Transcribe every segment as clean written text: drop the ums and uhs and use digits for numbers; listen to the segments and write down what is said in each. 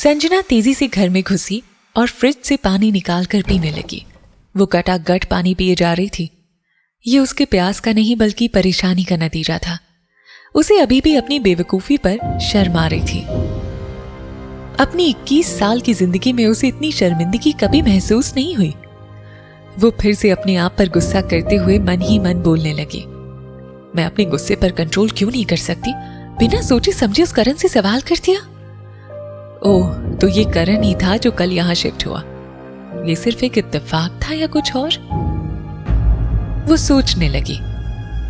संजना तेजी से घर में घुसी और फ्रिज से पानी निकालकर पीने लगी। वो गटागट पानी पिए जा रही थी। ये उसके प्यास का नहीं बल्कि परेशानी का नतीजा था। उसे अभी भी अपनी बेवकूफी पर शर्म आ रही थी। अपनी 21 साल की जिंदगी में उसे इतनी शर्मिंदगी कभी महसूस नहीं हुई। वो फिर से अपने आप पर गुस्सा करते हुए मन ही मन बोलने लगी, मैं अपने गुस्से पर कंट्रोल क्यों नहीं कर सकती? बिना सोचे समझे उस करण से सवाल कर दिया। ओह, तो ये करण ही था जो कल यहाँ शिफ्ट हुआ। ये सिर्फ एक इत्तेफाक था या कुछ और? वो सोचने लगी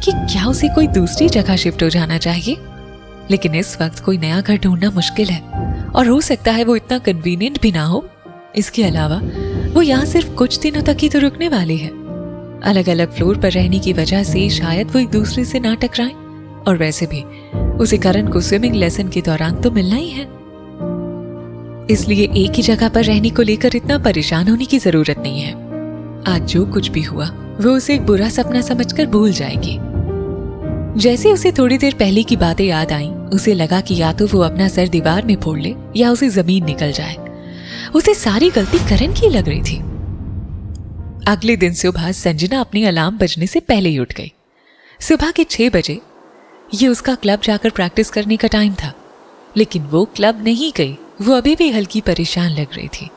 कि क्या उसे कोई दूसरी जगह शिफ्ट हो जाना चाहिए, लेकिन इस वक्त कोई नया घर ढूंढना मुश्किल है और हो सकता है वो इतना कन्वीनियंट भी ना हो। इसके अलावा वो यहाँ सिर्फ कुछ दिनों तक ही तो रुकने वाली है। अलग अलग फ्लोर पर रहने की वजह से शायद वो एक दूसरे से ना टकराएं, और वैसे भी उसे करण को स्विमिंग लेसन के दौरान तो मिलना ही है, इसलिए एक ही जगह पर रहने को लेकर इतना परेशान होने की जरूरत नहीं है। आज जो कुछ भी हुआ वो उसे एक बुरा सपना समझकर भूल जाएगी। जैसे उसे थोड़ी देर पहले की बातें याद आईं, उसे लगा कि या तो वो अपना सर दीवार में फोड़ ले या उसे जमीन निकल जाए। उसे सारी गलती करण की लग रही थी। अगले दिन सुबह संजना अपनी अलार्म बजने से पहले ही उठ गई। सुबह के 6 बजे ये उसका क्लब जाकर प्रैक्टिस करने का टाइम था, लेकिन वो क्लब नहीं गई। वो अभी भी हल्की परेशान लग रही थी।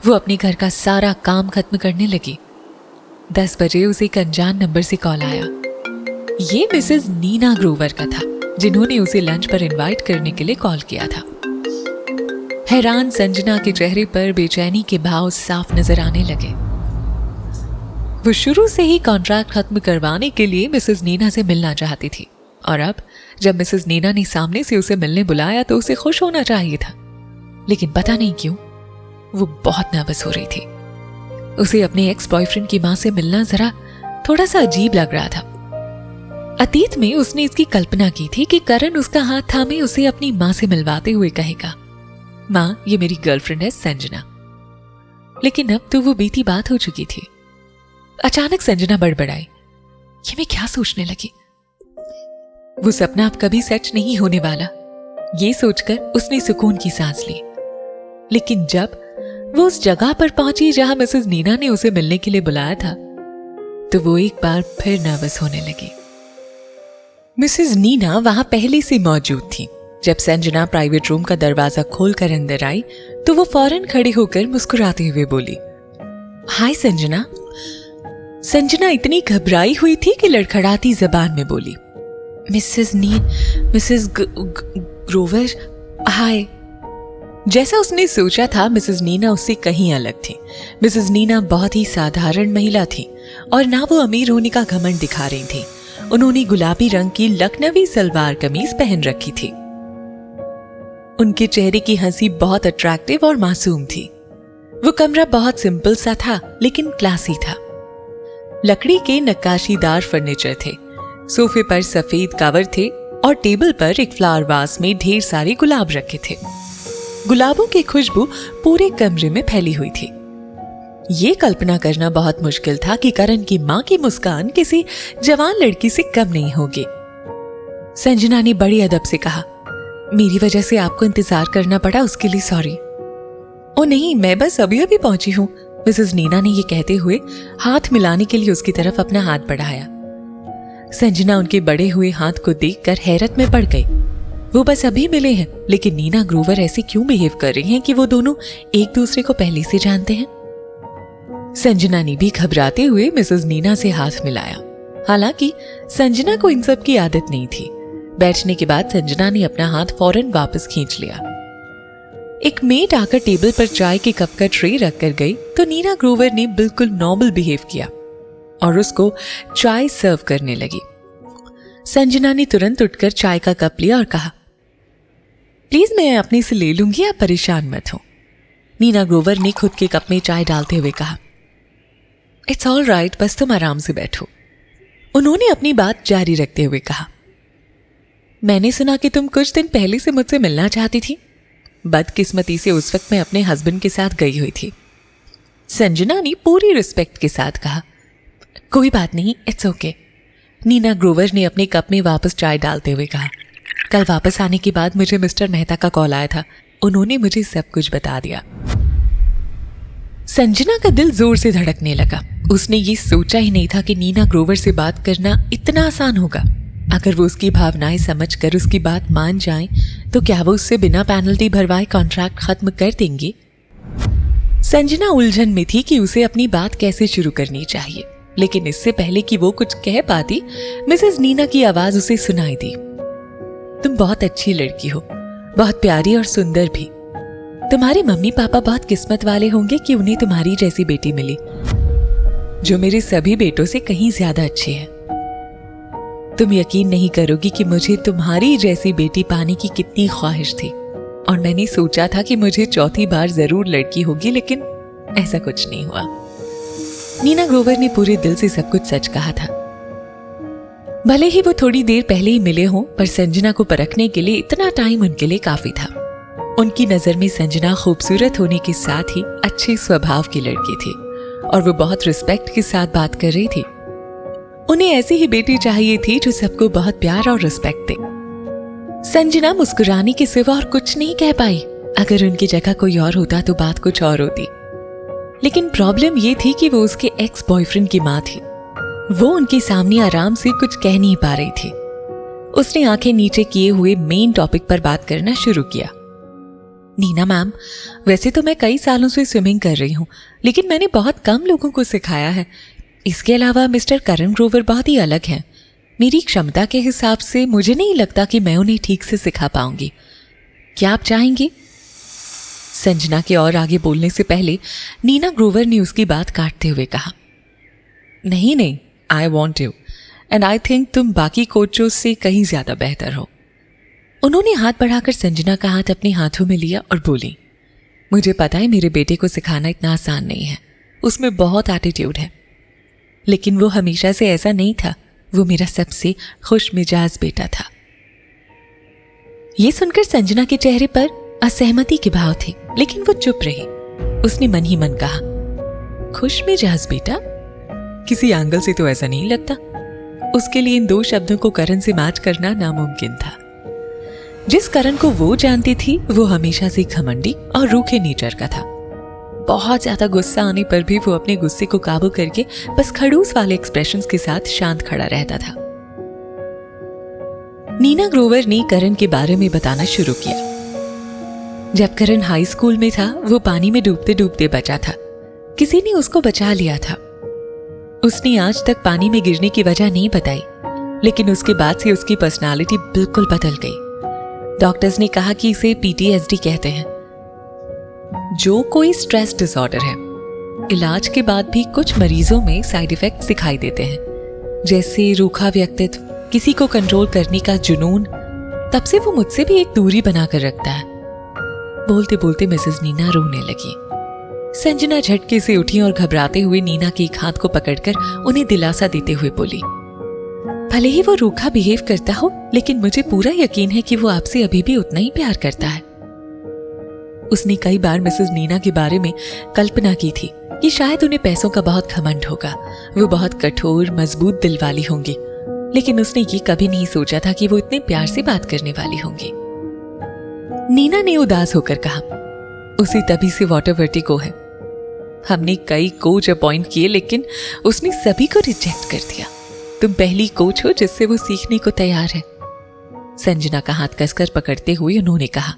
वो अपने घर का सारा काम खत्म करने लगी। 10 बजे उसे एक अनजान नंबर से कॉल आया। ये मिसेस नीना ग्रोवर का था, जिन्होंने उसे लंच पर इनवाइट करने के लिए कॉल किया था। हैरान संजना के चेहरे पर बेचैनी के भाव साफ नजर आने लगे। वो शुरू से ही कॉन्ट्रैक्ट खत्म करवाने के लिए मिसेस नीना से मिलना चाहती थी, और अब जब मिसेस नीना ने सामने से उसे मिलने बुलाया तो उसे खुश होना चाहिए था, लेकिन पता नहीं क्यों वो बहुत नर्वस हो रही थी। उसे अपने एक्स बॉयफ्रेंड की मां से मिलना जरा थोड़ा सा अजीब लग रहा था। अतीत में उसने इसकी कल्पना की थी कि करण उसका हाथ थामे उसे अपनी मां से मिलवाते हुए कहेगा, मां, ये मेरी गर्लफ्रेंड है संजना। लेकिन अब तो वो बीती बात हो चुकी थी। अचानक संजना बड़बड़ाई, ये मैं क्या सोचने लगी? वो सपना अब कभी सच नहीं होने वाला। ये सोचकर उसने सुकून की सांस ली। लेकिन जब वो उस जगह पर पहुंची जहां मिसेस नीना ने उसे मिलने के लिए बुलाया था, तो वो एक बार फिर नर्वस होने लगी। मिसेस नीना वहां पहले से मौजूद थी। जब संजना प्राइवेट रूम का दरवाजा खोलकर अंदर आई तो वो फौरन खड़ी होकर मुस्कुराते हुए बोली, हाय संजना। संजना इतनी घबराई हुई थी कि लड़खड़ाती जबान में बोली, मिसेस ग्रोवर, हाय। जैसा उसने सोचा था, मिसेस नीना उससे कहीं अलग थी। मिसेस नीना बहुत ही साधारण महिला थी और ना वो अमीर होने का घमंड दिखा रही थी। उन्होंने गुलाबी रंग की लखनवी सलवार कमीज पहन रखी थी। उनके चेहरे की हंसी बहुत अट्रैक्टिव और मासूम थी। वो कमरा बहुत सिंपल सा था लेकिन क्लासी था। लकड़ी के नक्काशीदार फर्नीचर थे, सोफे पर सफेद कवर थे और टेबल पर एक फ्लावर वास में ढेर सारे गुलाब रखे थे। गुलाबों की खुशबू पूरे कमरे में फैली हुई थी। ये कल्पना करना बहुत मुश्किल था कि करण की मां की मुस्कान किसी जवान लड़की से कम नहीं होगी। संजना ने बड़ी अदब से कहा, मेरी वजह से आपको इंतजार करना पड़ा, उसके लिए सॉरी। ओ नहीं, मैं बस अभी अभी पहुंची हूँ, मिसेस नीना ने ये कहते हुए हाथ मिलाने के लिए उसकी तरफ अपना हाथ बढ़ाया। संजना उनके बढ़े हुए हाथ को देखकर हैरत में पड़ गई। वो बस अभी मिले हैं, लेकिन नीना ग्रोवर ऐसे क्यों बिहेव कर रही हैं कि वो दोनों एक दूसरे को पहले से जानते हैं? संजना ने भी घबराते हुए मिसेस नीना से हाथ मिलाया। हालांकि संजना को इन सब की आदत नहीं थी। बैठने के बाद संजना ने अपना हाथ फौरन वापस खींच लिया। एक मेड आकर टेबल पर चाय के कप का ट्रे रख कर गई तो नीना ग्रोवर ने बिल्कुल नॉर्मल बिहेव किया और उसको चाय सर्व करने लगी। संजना ने तुरंत उठकर चाय का कप लिया और कहा, प्लीज मैं अपने से ले लूंगी, आप परेशान मत हो। नीना ग्रोवर ने खुद के कप में चाय डालते हुए कहा, इट्स ऑल राइट, बस तुम आराम से बैठो। उन्होंने अपनी बात जारी रखते हुए कहा, मैंने सुना कि तुम कुछ दिन पहले से मुझसे मिलना चाहती थी। बदकिस्मती से उस वक्त मैं अपने हस्बैंड के साथ गई हुई थी। संजना ने पूरी रिस्पेक्ट के साथ कहा, कोई बात नहीं, इट्स ओके। नीना ग्रोवर ने अपने कप में वापस चाय डालते हुए कहा, कल वापस आने के बाद मुझे मिस्टर मेहता का कॉल आया था उन्होंने मुझे सब कुछ बता दिया। संजना का दिल जोर से धड़कने लगा। उसने ये सोचा ही नहीं था कि नीना ग्रोवर से बात करना इतना आसान होगा। अगर वो उसकी भावनाएं समझकर उसकी बात मान जाएं, तो क्या वो उससे बिना पेनल्टी भरवाए कॉन्ट्रैक्ट खत्म कर देंगे? संजना उलझन में थी कि उसे अपनी बात कैसे शुरू करनी चाहिए, लेकिन इससे पहले कि वो कुछ कह पाती, मिसेस नीना की आवाज उसे सुनाई दी। तुम बहुत अच्छी लड़की हो, बहुत प्यारी और सुंदर भी। तुम्हारे मम्मी पापा बहुत किस्मत वाले होंगे कि उन्हें तुम्हारी जैसी बेटी मिली, जो मेरे सभी बेटों से कहीं ज्यादा अच्छी है। तुम यकीन नहीं करोगी कि मुझे तुम्हारी जैसी बेटी पाने की कितनी ख्वाहिश थी, और मैंने सोचा था कि मुझे चौथी बार जरूर लड़की होगी, लेकिन ऐसा कुछ नहीं हुआ। नीना ग्रोवर ने पूरे दिल से सब कुछ सच कहा था। भले ही वो थोड़ी देर पहले ही मिले हों, पर संजना को परखने के लिए इतना टाइम उनके लिए काफी था। उनकी नजर में संजना खूबसूरत होने के साथ ही अच्छे स्वभाव की लड़की थी, और वो बहुत रिस्पेक्ट के साथ बात कर रही थी। उन्हें ऐसी ही बेटी चाहिए थी जो सबको बहुत प्यार और रिस्पेक्ट दे। संजना मुस्कुराने के सिवा और कुछ नहीं कह पाई। अगर उनकी जगह कोई और होता तो बात कुछ और होती, लेकिन प्रॉब्लम ये थी कि वो उसके एक्स बॉयफ्रेंड की माँ थी। वो उनके सामने आराम से कुछ कह नहीं पा रही थी। उसने आंखें नीचे किए हुए मेन टॉपिक पर बात करना शुरू किया। नीना मैम, वैसे तो मैं कई सालों से स्विमिंग कर रही हूँ, लेकिन मैंने बहुत कम लोगों को सिखाया है। इसके अलावा मिस्टर करण ग्रोवर बहुत ही अलग हैं। मेरी क्षमता के हिसाब से मुझे नहीं लगता कि मैं उन्हें ठीक से सिखा पाऊंगी। क्या आप चाहेंगी? संजना के और आगे बोलने से पहले नीना ग्रोवर ने उसकी बात काटते हुए कहा, नहीं, I want you, and I think तुम बाकी कोचों से कहीं ज्यादा बेहतर हो। उन्होंने हाथ बढ़ाकर संजना का हाथ अपने हाथों में लिया और बोली, मुझे पता है मेरे बेटे को सिखाना इतना आसान नहीं है, उसमें बहुत एटीट्यूड है, लेकिन वो हमेशा से ऐसा नहीं था। वो मेरा सबसे खुश मिजाज बेटा था। ये सुनकर संजना के चेहरे पर असहमति के भाव थे, लेकिन वो चुप रही। उसने मन ही मन कहा, खुश मिजाज बेटा? किसी एंगल से तो ऐसा नहीं लगता। उसके लिए इन दो शब्दों को करण से मैच करना नामुमकिन था। जिस करण को वो जानती थी, वो हमेशा से घमंडी और रूखे नेचर का था। बहुत ज्यादा गुस्सा आने पर भी वो अपने गुस्से को काबू करके बस खड़ूस वाले एक्सप्रेशंस के साथ शांत खड़ा रहता था। नीना ग्रोवर ने करण के बारे में बताना शुरू किया। जब करण हाई स्कूल में था, वो पानी में डूबते डूबते बचा था। किसी ने उसको बचा लिया था। उसने आज तक पानी में गिरने की वजह नहीं बताई, लेकिन उसके बाद से उसकी पर्सनालिटी बिल्कुल बदल गई। डॉक्टर्स ने कहा कि इसे PTSD कहते हैं, जो कोई स्ट्रेस डिसऑर्डर है। इलाज के बाद भी कुछ मरीजों में साइड इफेक्ट्स दिखाई देते हैं, जैसे रूखा व्यक्तित्व, किसी को कंट्रोल करने का जुनून। तब से वो मुझसे भी एक दूरी बनाकर रखता है। बोलते बोलते मिसेस नीना रोने लगी। संजना झटके से उठी और घबराते हुए नीना के एक हाथ को पकड़कर उन्हें दिलासा देते हुए बोली, भले ही वो रूखा बिहेव करता हो, लेकिन मुझे पूरा यकीन है कि वो आपसे अभी भी उतना ही प्यार करता है। उसने कई बार मिसेस नीना के बारे में कल्पना की थी कि शायद उन्हें पैसों का बहुत घमंड होगा, वो बहुत कठोर मजबूत दिल वाली होंगी, लेकिन उसने ये कभी नहीं सोचा था कि वो इतने प्यार से बात करने वाली होंगी। नीना ने उदास होकर कहा, उसे तभी से वाटर वर्टिगो है। हमने कई कोच अपॉइंट किए, लेकिन उसने सभी को रिजेक्ट कर दिया। तुम पहली कोच हो जिससे वो सीखने को तैयार है। संजना का हाथ कसकर पकड़ते हुए उन्होंने कहा,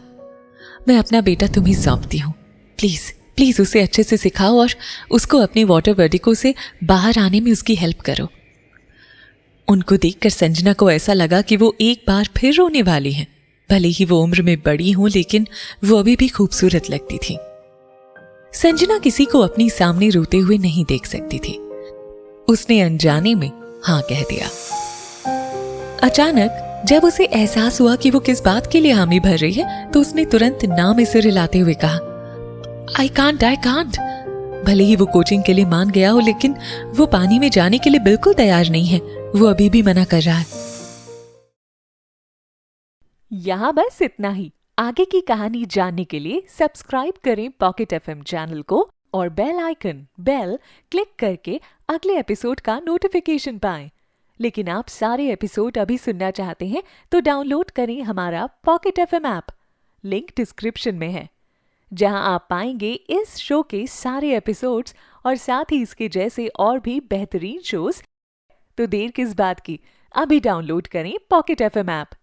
मैं अपना बेटा तुम्हें सौंपती हूँ। प्लीज प्लीज उसे अच्छे से सिखाओ और उसको अपने वाटर वर्टिगो से बाहर आने में उसकी हेल्प करो। उनको देखकर संजना को ऐसा लगा कि वो एक बार फिर रोने वाली हैं। भले ही वो उम्र में बड़ी हो, लेकिन वो अभी भी खूबसूरत लगती थी। संजना किसी को अपने सामने रोते हुए नहीं देख सकती थी। उसने अनजाने में हाँ कह दिया। अचानक जब उसे एहसास हुआ कि वो किस बात के लिए हामी भर रही है, तो उसने तुरंत ना में सिर हिलाते हुए कहा, आई कांट। भले ही वो कोचिंग के लिए मान गया हो, लेकिन वो पानी में जाने के लिए बिल्कुल तैयार नहीं है। वो अभी भी मना कर रहा है। यहाँ बस इतना ही। आगे की कहानी जानने के लिए सब्सक्राइब करें पॉकेट FM चैनल को और बेल क्लिक करके अगले एपिसोड का नोटिफिकेशन पाएं। लेकिन आप सारे एपिसोड अभी सुनना चाहते हैं तो डाउनलोड करें हमारा pocket FM app. Link description में है, जहां आप पाएंगे इस शो के सारे एपिसोड्स और साथ ही इसके जैसे और भी बेहतरीन शोज। तो देर किस बात की, अभी डाउनलोड करें पॉकेट एफएम ऐप।